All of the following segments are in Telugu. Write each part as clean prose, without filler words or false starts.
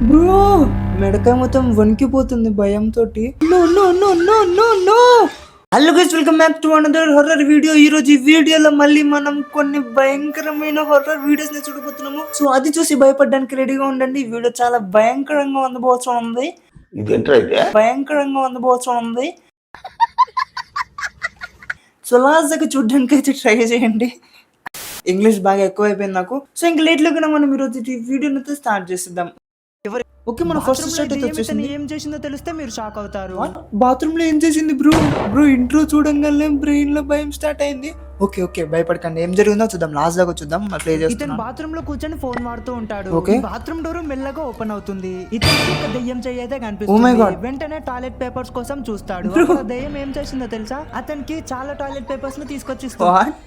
బ్రో మెడకాయ మొత్తం వణికిపోతుంది భయంతో. No no no no no no. Hello guys, welcome back to another horror video. ఈ రోజు ఈ వీడియోలో మళ్ళీ మనం కొన్ని భయంకరమైన హారర్ వీడియోస్ ని చూడబోతున్నాము. సో అది చూసి భయపడడానికి రెడీగా ఉండండి. ఈ వీడియో చాలా భయంకరంగా ఉండబోతుంది. భయంకరంగా ఉండబోతుంది. సో లాస్ట్ దాకా చూడడానికి అయితే ట్రై చేయండి. ఇంగ్లీష్ బాగా ఎక్కువైపోయింది నాకు. సో ఇంకా లేట్ లేకుండా మనం ఈరోజు ఈ వీడియోని స్టార్ట్ చేద్దాం. ఓకే, మన ఫస్ట్ స్టార్ట్ అయితే వచ్చేసింది. ఏం చేసిందో తెలిస్తే మీరు షాక్ అవుతారు. బాత్రూమ్ లో ఏం చేసింది బ్రో? ఇంట్రో చూడంగానే బ్రెయిన్ లో భయం స్టార్ట్ అయింది. ఓకే ఓకే, భయపడకండి. ఏం జరిగిందో చూద్దాం, లాస్ట్ దాకా చూద్దాం. ప్లే ఇతను చేస్తున్నాను. బాత్రూమ్ లో కూర్చొని ఫోన్ వాడుతూ ఉంటాడు. Okay. బాత్రూమ్ డోర్ మెల్లగా ఓపెన్ అవుతుంది. ఇతనికి ఒక దెయ్యం చేయైతే Oh my కనిపిస్తుంది. God. వెంటనే టాయిలెట్ పేపర్స్ కోసం చూస్తాడు. Bro. అప్పుడు దెయ్యం ఏం చేసిందో తెలుసా? అతనికి చాలా టాయిలెట్ పేపర్స్ ని తీసుకొచ్చి ఇస్తుంది. What?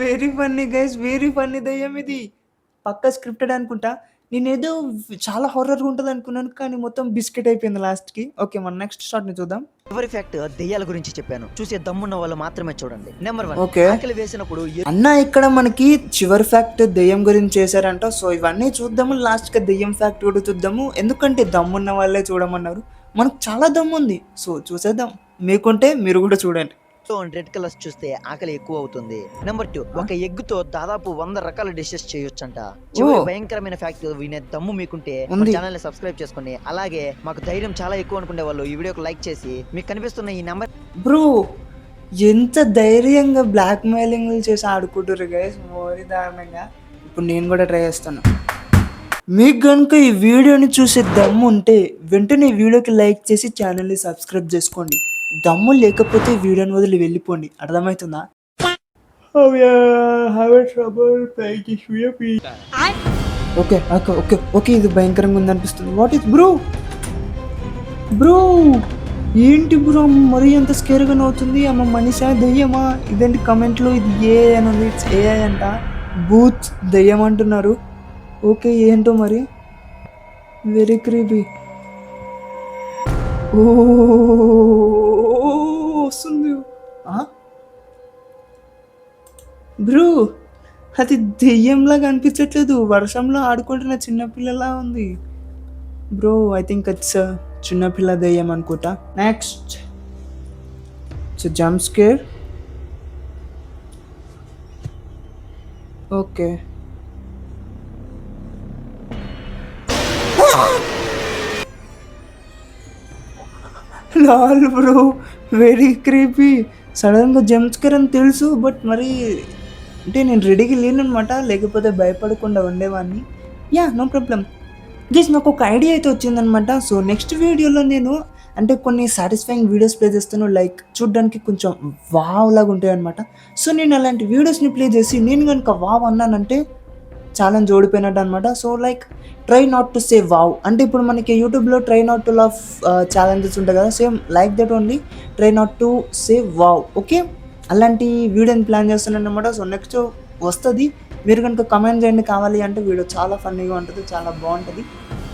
Very funny guys, very funny దయ్యం ఇది. పక్క స్క్రిప్టెడ్ అనుకుంటా. నేనేదో చాలా హారర్ ఉంటుంది అనుకున్నాను, కానీ మొత్తం బిస్కెట్ అయిపోయింది లాస్ట్ కి. ఓకే, మన నెక్స్ట్ షాట్ ని చూద్దాం. చివరి ఫ్యాక్ట్ దెయ్యాల గురించి చెప్పాను, చూసే దమ్మున్న వాళ్ళు మాత్రమే చూడండి. Number 1, Okay. ఆకలి వేసినప్పుడు అన్న ఇక్కడ మనకి చివరి ఫ్యాక్ట్ దెయ్యం గురించి చేశారంట. సో ఇవన్నీ చూద్దాము, లాస్ట్ కి దెయ్యం ఫ్యాక్ట్ కూడా చూద్దాము. ఎందుకంటే దమ్మున్న వాళ్ళే చూడమన్నారు. మనకు చాలా దమ్ము ఉంది. సో చూసేద్దాం. మీకుంటే మీరు కూడా చూడండి. రెడ్ కలర్స్ చూస్తే ఆకలి ఎక్కువ అవుతుంది. నెంబర్ 2, ఒక ఎగ్ తో దాదాపు 100 రకాల డిషెస్ చేయొచ్చంట. చివరి భయంకరమైన ఫ్యాక్ట్ వినే దమ్ము మీకుంటే ఛానల్ ని సబ్స్క్రైబ్ చేసుకోండి. అలాగే మాకు ధైర్యం చాలా ఎక్కువ అనుకునే వాళ్ళు ఈ వీడియోకి లైక్ చేసి మీకు కనిపిస్తున్న ఈ నెంబర్. బ్రో ఎంత ధైర్యంగా బ్లాక్ మెయిలింగ్ చేసి ఆడుకుంటారు గైస్, మోరీ దారుణంగా. ఇప్పుడు నేను కూడా ట్రై చేస్తాను. మీకు కనుక ఈ వీడియోని చూసే దమ్ము ఉంటే వెంటనే ఈ వీడియోకి లైక్ చేసి ఛానల్ని సబ్స్క్రైబ్ చేసుకోండి. దమ్ము లేకపోతే వీడియోని వదిలి వెళ్ళిపోండి. అర్థమవుతుందా? ఓకే ఓకే ఓకే ఓకే, ఇది భయంకరంగా ఉందనిపిస్తుంది. What is bro? ఏంటి బ్రో మరీ ఎంత స్కేర్గా అవుతుంది? అమ్మ మనిషా దెయ్యమా? ఇదేంటి కమెంట్లో ఇది ఏ అని ఉంది. ఇట్స్ ఏఐ అంట. బూత్ దెయ్యం అంటున్నారు. ఓకే, ఏంటో మరి. Very creepy. ఓ వస్తుంది బ్రో. అది దెయ్యంలాగా అనిపించట్లేదు, వర్షంలో ఆడుకుంటున్న చిన్నపిల్లలా ఉంది బ్రో. ఐ థింక్ ఇట్స్ చిన్నపిల్ల దెయ్యం అనుకుంటా. Next it's jump scare. Okay, లాల్ బ్రో, వెరీ క్రీపీ. సడన్గా జంప్ స్కేర్ అని తెలుసు, బట్ మరి అంటే నేను రెడీగా లేనమాట, లేకపోతే భయపడకుండా ఉండేవాడిని. Yeah, no problem guys. నాకు ఒక ఐడియా అయితే వచ్చిందనమాట. సో నెక్స్ట్ వీడియోలో నేను అంటే కొన్ని సాటిస్ఫైయింగ్ వీడియోస్ ప్లే చేస్తాను, లైక్ చూడడానికి కొంచెం వావ్ లాగా ఉంటాయి అనమాట. సో నేను అలాంటి వీడియోస్ని ప్లే చేసి నేను కనుక వావ్ అన్నానంటే ఛాలెంజ్ ఓడిపోయినట్టు అనమాట. So like try not to say wow అంటే ఇప్పుడు మనకి యూట్యూబ్లో try not to love challenges ఉంటాయి కదా, same like that only. Try not to say wow. Okay, అలాంటి వీడియోని ప్లాన్ చేస్తున్నాను అనమాట. సో నెక్స్ట్ వస్తుంది. మీరు కనుక కమెంట్ చేయండి కావాలి అంటే. వీడియో చాలా ఫన్నీగా ఉంటుంది, చాలా బాగుంటుంది,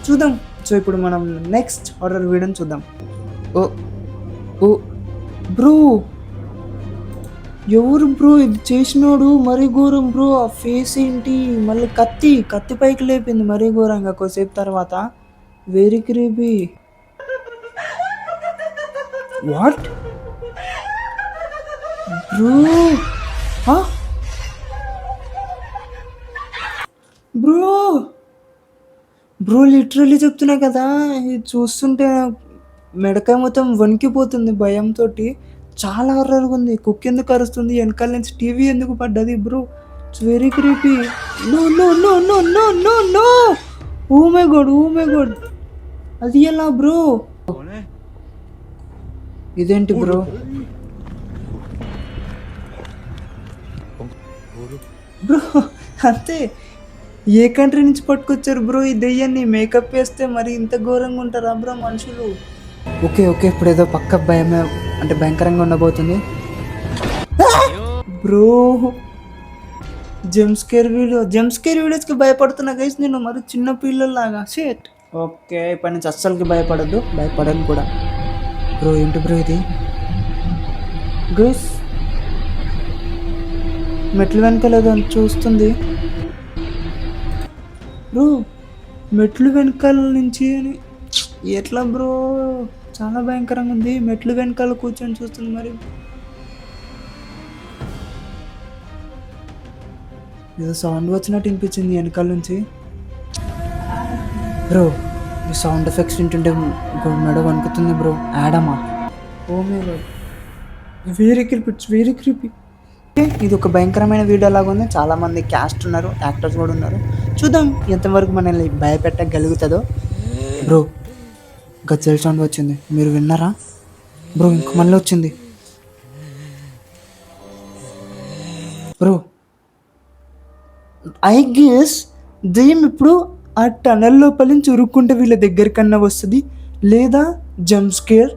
చూద్దాం. సో ఇప్పుడు మనం నెక్స్ట్ హారర్ వీడియోని చూద్దాం. ఓ ఓ బ్రో, ఎవరు బ్రో ఇది చేసినోడు? మరీ ఘోరం బ్రో. ఆ ఫేస్ ఏంటి? మళ్ళీ కత్తి పైకి లేపింది మరీ ఘోరంగా కొద్దిసేపు తర్వాత. Very creepy. What bro literally చెప్తున్నా కదా, ఇది చూస్తుంటే మెడకాయ మొత్తం వణికిపోతుంది భయంతో. చాలా హర్రర్గా ఉంది. కుక్ ఎందుకు అరుస్తుంది? వెనకాల నుంచి టీవీ ఎందుకు పడ్డది bro? It's very creepy. No no no no no no no. Oh my god, అది ఎలా బ్రో? ఇదేంటి బ్రో? అంతే. ఏ కంట్రీ నుంచి పట్టుకొచ్చారు బ్రో ఈ దెయ్యాన్ని? మేకప్ వేస్తే మరి ఇంత ఘోరంగా ఉంటారా బ్రో మనుషులు? ఓకే ఓకే, ఇప్పుడు ఏదో పక్క భయమే అంటే భయంకరంగా ఉండబోతుంది బ్రో. జంప్ స్కేర్ వీడియోస్కి భయపడుతున్నా గైస్ నేను, మరి చిన్న పిల్లల్లాగా. షేట్. ఓకే, ఇప్పటి నుంచి అస్సలకి భయపడను కూడా బ్రో. ఏంటి బ్రో ఇది? గైస్ మెట్ల వెనకలేదు అని చూస్తుంది బ్రో. మెట్లు వెనకాల నుంచి అని ఎట్లా బ్రో? చాలా భయంకరంగా ఉంది. మెట్లు వెనకాల కూర్చొని చూస్తుంది మరి. ఏదో సౌండ్ వచ్చినట్టు వినిపించింది వెనకాల నుంచి. బ్రో ఈ సౌండ్ ఎఫెక్ట్స్ వింటుంటే మెడ వణుకుతుంది బ్రో. యాడమా? ఓ మీరు వెరీ క్రీపీ. ఇది ఒక భయంకరమైన వీడియో లాగా ఉంది. చాలామంది క్యాస్ట్ ఉన్నారు, యాక్టర్స్ కూడా ఉన్నారు. చూద్దాం ఎంతవరకు మనల్ని భయపెట్టగలుగుతుందో. బ్రో గజ్జల సౌండ్ వచ్చింది, మీరు విన్నారా బ్రో? ఇంక మళ్ళీ వచ్చింది బ్రో. ఐ గెస్ దెయ్యం ఇప్పుడు ఆ టనల్ లోపల నుంచి ఉరుక్కుంటే వీళ్ళ దగ్గరికన్నా వస్తుంది, లేదా జంప్ స్కేర్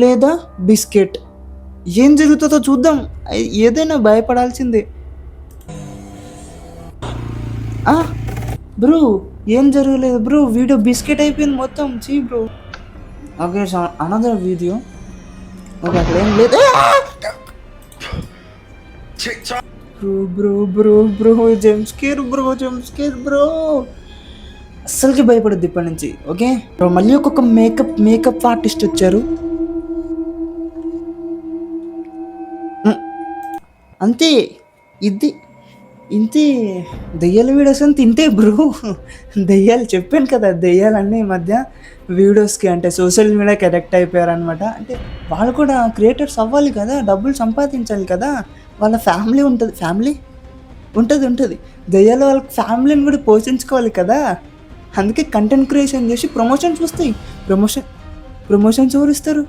లేదా బిస్కెట్. ఏం జరుగుతుందో చూద్దాం. ఏదైనా భయపడాల్సిందే. బ్రో ఏం జరగలేదు బ్రో, వీడియో బిస్కెట్ అయిపోయింది మొత్తం. చీ bro. Okay another video. Okay అక్కడ ఏం లేదు. Bro bro bro bro jump scare bro. అస్సలకి భయపడద్దు ఇప్పటి నుంచి. ఓకే బ్రో మళ్ళీ ఒక్కొక్క మేకప్ ఆర్టిస్ట్ వచ్చారు. అంతే, ఇంతే దెయ్యాల వీడియోస్ అంతా ఇంతే బ్రో. దెయ్యాలు చెప్పాను కదా, దెయ్యాలన్నీ ఈ మధ్య వీడియోస్కి అంటే సోషల్ మీడియాకి అడక్ట్ అయిపోయారనమాట. అంటే వాళ్ళు కూడా క్రియేటర్స్ అవ్వాలి కదా, డబ్బులు సంపాదించాలి కదా, వాళ్ళ ఫ్యామిలీ ఉంటుంది. దెయ్యాలు వాళ్ళ ఫ్యామిలీని కూడా పోషించుకోవాలి కదా. అందుకే కంటెంట్ క్రియేషన్ చేసి ప్రమోషన్స్ వస్తాయి. ప్రమోషన్స్ ఎవరు ఇస్తారు?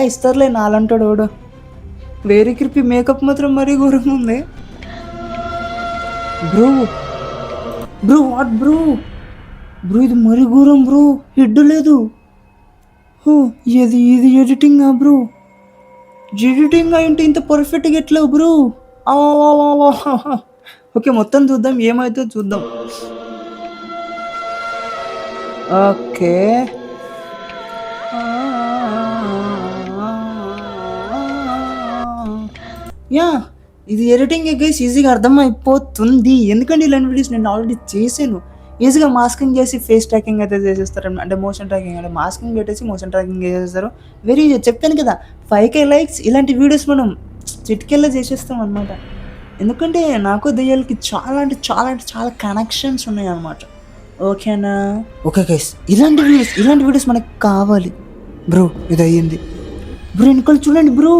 ఇస్తారులే నాలంటాడు ఎవడో. వెరీ క్రిపీ. మేకప్ మాత్రం మరీ ఘోరంగా ఉంది బ్రో. What bro? ఇది మరీ ఘోరం బ్రో. హెడ్ లేదు. ఇది ఎడిటింగా బ్రో? ఎడిటింగ్ అంటే ఇంత పర్ఫెక్ట్గా ఎట్లా బ్రో? ఓకే మొత్తం చూద్దాం, ఏమైతే చూద్దాం. ఓకే ఇది ఎడిటింగ్ గైస్ ఈజీగా అర్థమైపోతుంది. ఎందుకంటే ఇలాంటి వీడియోస్ నేను ఆల్రెడీ చేశాను. ఈజీగా మాస్కింగ్ చేసి ఫేస్ ట్రాకింగ్ అయితే చేసేస్తారు, అంటే మోషన్ ట్రాకింగ్ అంటే మాస్కింగ్ పెట్టేసి మోషన్ ట్రాకింగ్ చేసేస్తారు. Very easy. చెప్పాను కదా 5K లైక్స్ ఇలాంటి వీడియోస్ మనం చిటికెల్లా చేసేస్తాం అనమాట. ఎందుకంటే నాకు దెయ్యాలకి చాలా కనెక్షన్స్ ఉన్నాయి అనమాట. ఓకేనా? ఓకే గైస్ ఇలాంటి వీడియోస్ మనకు కావాలి బ్రో. ఇది అయ్యింది బ్రో. వెనకాల చూడండి బ్రో.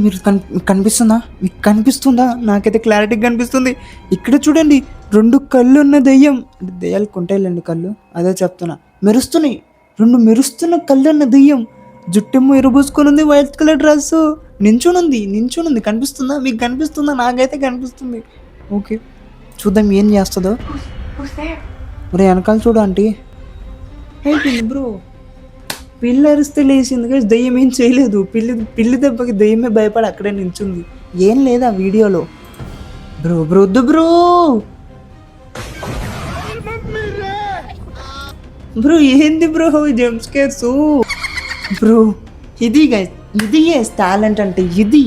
మీరు కనిపిస్తుందా? మీకు కనిపిస్తుందా? నాకైతే క్లారిటీగా కనిపిస్తుంది. ఇక్కడ చూడండి 2 కళ్ళు ఉన్న దెయ్యం. దెయ్యాలకు ఉంటాయిలేండి కళ్ళు, అదే చెప్తున్నా. మెరుస్తున్నాయి 2 మెరుస్తున్న కళ్ళు ఉన్న దెయ్యం. జుట్టేమో ఎరుబూసుకొని ఉంది, వైట్ కలర్ డ్రెస్. నించునుంది. కనిపిస్తుందా? మీకు కనిపిస్తుందా? నాకైతే కనిపిస్తుంది. ఓకే చూద్దాం ఏం చేస్తుందో. మరి వెనకాల చూడండి. అయిపోయింది బ్రో. పిల్లి అరిస్తే లేచింది కానీ దెయ్యం ఏం చేయలేదు. పిల్లి దెబ్బకి దెయ్యమే భయపడి అక్కడే నించుంది. ఏం లేదా వీడియోలో బ్రో. వద్దు బ్రో. ఏంది బ్రో జంప్ స్కేర్స్ బ్రో? ఇది టాలెంట్ అంటే ఇది.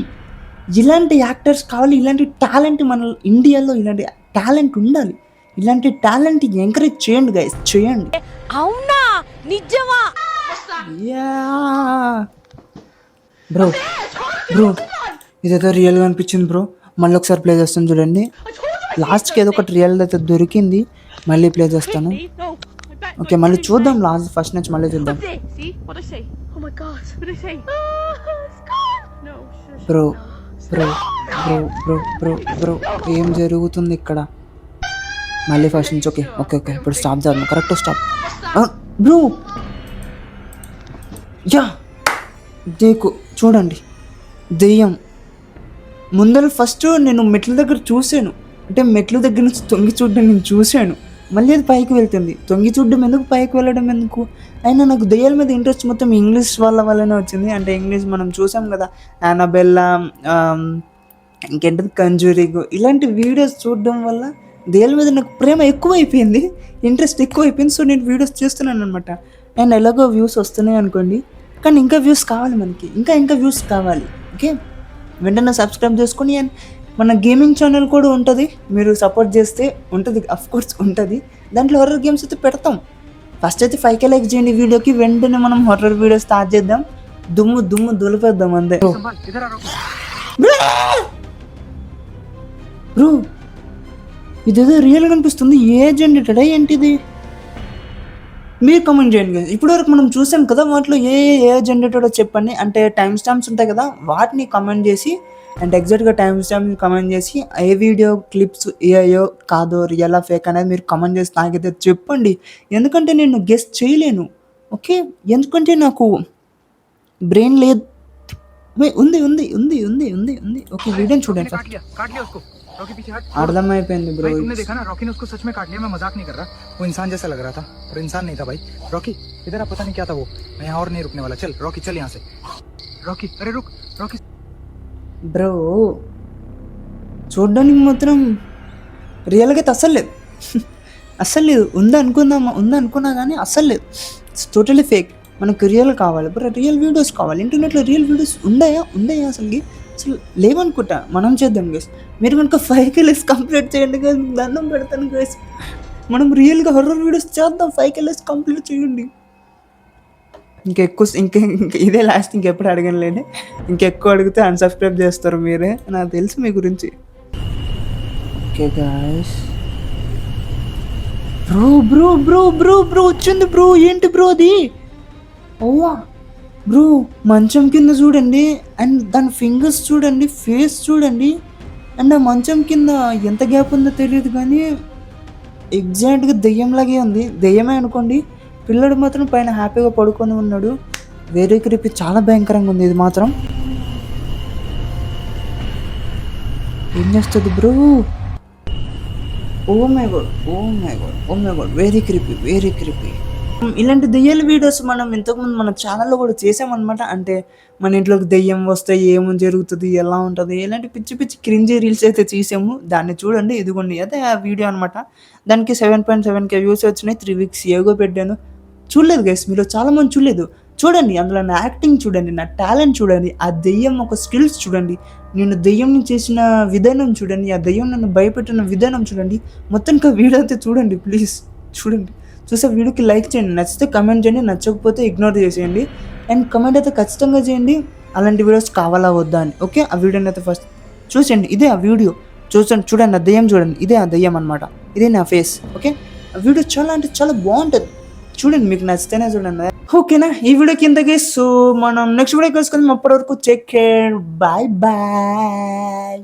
ఇలాంటి యాక్టర్స్ కావాలి, ఇలాంటి టాలెంట్ మన ఇండియాలో ఇలాంటి టాలెంట్ ఉండాలి. ఇలాంటి టాలెంట్ ఎంకరేజ్ చేయండి గైస్, చేయండి. అవునా నిజమా? బ్రో ఇదేదో రియల్గా అనిపించింది బ్రో. మళ్ళీ ఒకసారి ప్లే చేస్తాను చూడండి. లాస్ట్కి ఏదో ఒకటి రియల్ అయితే దొరికింది. మళ్ళీ ప్లే చేస్తాను. ఓకే మళ్ళీ చూద్దాం. ఫస్ట్ నుంచి మళ్ళీ చూద్దాం. బ్రో ఏం జరుగుతుంది ఇక్కడ? మళ్ళీ ఫస్ట్ నుంచి. ఓకే ఇప్పుడు స్టాప్ చేద్దాం. Correct stop bro. చూడండి దెయ్యం ముందర. ఫస్ట్ నేను మెట్ల దగ్గర చూశాను, అంటే మెట్ల దగ్గర నుంచి తొంగి చూడడం నేను చూశాను. మళ్ళీ అది పైకి వెళ్తుంది. తొంగి చూడడం ఎందుకు, పైకి వెళ్ళడం ఎందుకు? అయినా నాకు దెయ్యాల మీద ఇంట్రెస్ట్ మొత్తం ఇంగ్లీష్ వల్లనే వచ్చింది. అంటే ఇంగ్లీష్ మనం చూసాం కదా, యానబెల్లా, ఇంకేంటది కంజూరింగ్, ఇలాంటి వీడియోస్ చూడడం వల్ల దెయ్యాల మీద నాకు ప్రేమ ఎక్కువైపోయింది, ఇంట్రెస్ట్ ఎక్కువైపోయింది. సో నేను వీడియోస్ చేస్తున్నాను అనమాట. అండ్ ఎలాగో వ్యూస్ వస్తున్నాయి అనుకోండి, కానీ ఇంకా వ్యూస్ కావాలి మనకి, ఇంకా వ్యూస్ కావాలి. ఓకే వెంటనే సబ్స్క్రైబ్ చేసుకొని. అండ్ మన గేమింగ్ ఛానల్ కూడా ఉంటుంది, మీరు సపోర్ట్ చేస్తే ఉంటుంది, అఫ్కోర్స్ ఉంటుంది. దాంట్లో హర్రర్ గేమ్స్ అయితే పెడతాం. ఫస్ట్ అయితే 5K లైక్ చేయండి వీడియోకి, వెంటనే మనం హర్రర్ వీడియో స్టార్ట్ చేద్దాం. దుమ్ము దుమ్ము దులిపేద్దాం అంతే. బ్రో ఇదేదో రియల్గా అనిపిస్తుంది. ఏ జనరేటెడ్ ఏంటిది? మీరు కామెంట్ చేయండి guys. ఇప్పటివరకు మనం చూసాం కదా, వాటిలో ఏ జనరేటెడో చెప్పండి. అంటే టైం స్టాంప్స్ ఉంటాయి కదా, వాటిని కమెంట్ చేసి అండ్ ఎగ్జాక్ట్గా టైం స్టాంప్ కమెంట్ చేసి ఏ వీడియో క్లిప్స్ ఏయో కాదో రియలా ఫేక్ అనేది మీరు కమెంట్ చేసి నాకైతే చెప్పండి. ఎందుకంటే నేను గెస్ట్ చేయలేను. ఓకే, ఎందుకంటే నాకు బ్రెయిన్ లేదు. ఉంది ఉంది ఉంది ఉంది ఉంది ఉంది ఓకే, వీడియోని చూడండి. काट लिया उसको रॉकी पीछे हट అర్థమైపోయింది బ్రో. भाई तुमने देखा ना रॉकी ने उसको सच में काट लिया मैं मजाक नहीं कर रहा वो इंसान जैसा लग रहा था पर इंसान नहीं था भाई रॉकी इधर आ पता नहीं क्या था वो मैं यहाँ और नहीं रुकने वाला चल रॉकी चल यहाँ से रॉकी अरे रुक रॉकी బ్రో చూడడానికి మాత్రం రియల్గా అయితే అస్సలు లేదు. అస్సలు లేదు. ఉందనుకున్నా కానీ అస్సలు లేదు. It's totally fake. మనకు రియల్ కావాలి బ్రో, రియల్ వీడియోస్ కావాలి. ఇంటర్నెట్లో రియల్ వీడియోస్ ఉన్నాయా అసలు లేవనుకుంటా. మనం చేద్దాం గైస్. మీరు కనుక 5K లైక్స్ కంప్లీట్ చేయండి గైస్, దండం పెడతాను గైస్. మనం రియల్గా హర్రర్ వీడియోస్ చేద్దాం. 5K లైక్స్ కంప్లీట్ చేయండి. ఇంకా ఇదే లాస్ట్, ఇంకెప్పుడు అడగలేండి. ఇంకెక్కువ అడిగితే అన్సబ్స్క్రైబ్ చేస్తారు మీరే, నాకు తెలుసు మీ గురించి. Okay guys, bro bro bro bro bro వచ్చింది బ్రో. ఏంటి బ్రో అది? ఓవా బ్రో, మంచం కింద చూడండి అండ్ దాని ఫింగర్స్ చూడండి, ఫేస్ చూడండి. అండ్ ఆ మంచం కింద ఎంత గ్యాప్ ఉందో తెలియదు కానీ ఎగ్జాక్ట్గా దెయ్యంలాగే ఉంది. దెయ్యమే అనుకోండి. పిల్లడు మాత్రం పైన హ్యాపీగా పడుకొని ఉన్నాడు. వేరే క్రీపీ, చాలా భయంకరంగా ఉంది ఇది మాత్రం. ఏం చేస్తుంది bro? Oh my god, very creepy. ఇలాంటి దెయ్యాల వీడియోస్ మనం ఇంతకుముందు మన ఛానల్లో కూడా చేసామన్నమాట. అంటే మన ఇంట్లోకి దెయ్యం వస్తే ఏమో జరుగుతుంది, ఎలా ఉంటుంది, ఇలాంటి పిచ్చి పిచ్చి క్రింజీ రీల్స్ అయితే చేసాము. దాన్ని చూడండి, ఇదిగోండి అదే ఆ వీడియో అనమాట. దానికి 7.7K వ్యూస్ వచ్చినాయి. 3 weeks ఏగో పెట్టాను. చూడలేదు గైస్, మీరు చాలామంది చూడలేదు. చూడండి, అందులో నా యాక్టింగ్ చూడండి, నా టాలెంట్ చూడండి, ఆ దెయ్యం ఒక స్కిల్స్ చూడండి, నేను దెయ్యం చేసిన విధానం చూడండి, ఆ దెయ్యం నన్ను భయపెట్టిన విధానం చూడండి. మొత్తానికి వీడియో అయితే చూడండి ప్లీజ్. చూడండి, చూసే వీడియోకి లైక్ చేయండి, నచ్చితే కమెంట్ చేయండి, నచ్చకపోతే ఇగ్నోర్ చేసేయండి. అండ్ కమెంట్ అయితే ఖచ్చితంగా చేయండి, అలాంటి వీడియోస్ కావాలా వద్దా అని. ఓకే, ఆ వీడియోని అయితే ఫస్ట్ చూసండి. ఇదే ఆ వీడియో చూడండి, ఆ దెయ్యం చూడండి, ఇదే ఆ దెయ్యం అనమాట, ఇదే నా ఫేస్. ఓకే, ఆ వీడియో చాలా అంటే చాలా బాగుంటుంది. చూడండి, మీకు నచ్చితేనే చూడండి. ఓకేనా, ఈ వీడియో కిందకి. సో మనం నెక్స్ట్ వీడియో కలుసుకుందాం. అప్పటి వరకు టేక్ కేర్, బాయ్ బాయ్.